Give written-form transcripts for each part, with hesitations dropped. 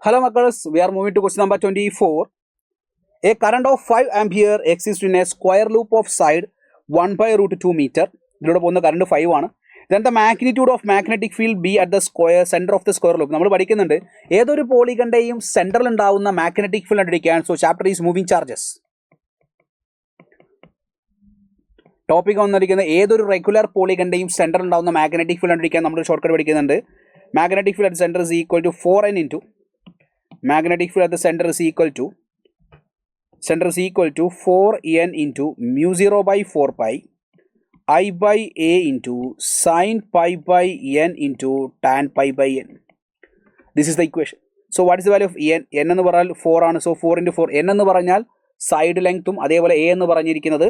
Hello Makkals, we are moving to question number 24. A current of 5 ampere exists in a square loop of side 1 by root 2 meter. ഇതിലൂടെ പോകുന്ന current 5 ആണ്. Then the magnitude of magnetic field be at the center of the square loop. നമ്മൾ പഠിക്കുന്നുണ്ട് ഏതൊരു പോളിഗണിന്റെയും സെന്ററിൽ ഉണ്ടാവുന്ന magnetic field കണ്ടുപിടിക്കാൻ. So chapter is moving charges. Topic വന്നിരിക്കുന്നത് ഏതൊരു റെഗുലർ പോളിഗണിന്റെയും സെന്ററിൽ ഉണ്ടാവുന്ന മാഗ്നറ്റിക് ഫീൽഡ് കണ്ടുപിടിക്കാൻ നമ്മൾ ഷോർട്ട് കട്ട് പഠിക്കുന്നുണ്ട്. Magnetic field at the center is equal to 4n into magnetic field at the center is equal to 4n into mu 0 by 4 pi I by a into sin pi by n into tan pi by n. This is the equation. So what is the value of n? n എന്ന് പറഞ്ഞാൽ 4 ആണ്. So 4 into 4. n എന്ന് പറഞ്ഞാൽ side ലെങ്ത്തും അതേപോലെ a എന്ന് പറഞ്ഞിരിക്കുന്നത്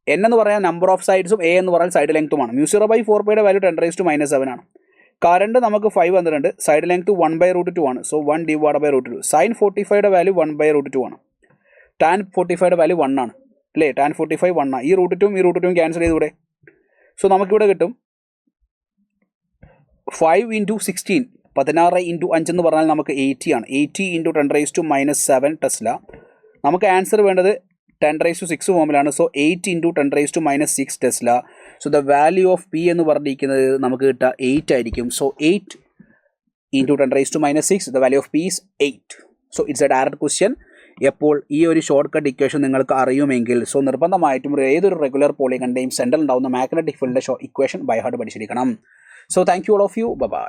n എന്ന് പറഞ്ഞാൽ നമ്പർ ഓഫ് സൈഡ്സും a എന്ന് പറഞ്ഞാൽ സൈഡ് ലെങ്ത്തുമാണ്. mu 0 by 4 പൈയുടെ വാല്യൂ 10⁻⁻⁷ ആണ്. കറണ്ട് നമുക്ക് 5 വന്നിട്ടുണ്ട്. സൈഡ് ലെങ്ത് 1 by root 2 ആണ്. So 1 divided by root 2. Sine 45യുടെ വാല്യൂ 1 by root 2 ആണ്. ടാൻ 45യുടെ വാല്യൂ 1 ആണ് അല്ലേ? ടാൻ 45 1 ആണ്. ഈ റൂട്ട് 2 ക്യാൻസൽ ചെയ്തൂടെ? സോ നമുക്കിവിടെ കിട്ടും 5 into 16 16 into 5 എന്ന് പറഞ്ഞാൽ നമുക്ക് 80 ആണ്. 80 into 10⁻⁻7 ടെസ്ല. നമുക്ക് ആൻസർ വേണ്ടത് 10�6 ഫോമിലാണ്. So 8 into 10⁻⁻6 Tesla. So the value of P എന്ന് പറഞ്ഞിരിക്കുന്നത് നമുക്ക് കിട്ടുക 8 ആയിരിക്കും. So 8 into 10⁻⁻6 the value of P is 8. So it's A direct question. എപ്പോൾ ഈ ഒരു ഷോർട്ട് കട്ട് ഇക്വേഷൻ നിങ്ങൾക്ക് അറിയുമെങ്കിൽ സോ നിർബന്ധമായിട്ടും ഏതൊരു റെഗുലർ പോളിഗണിന്റെയും സെന്ററിൽ ഉണ്ടാവുന്ന മാഗ്നറ്റിക് ഫീൽഡിന്റെ ഇക്വേഷൻ ബൈ ഹാർട്ട് പഠിച്ചിരിക്കണം. So thank you all of you. By.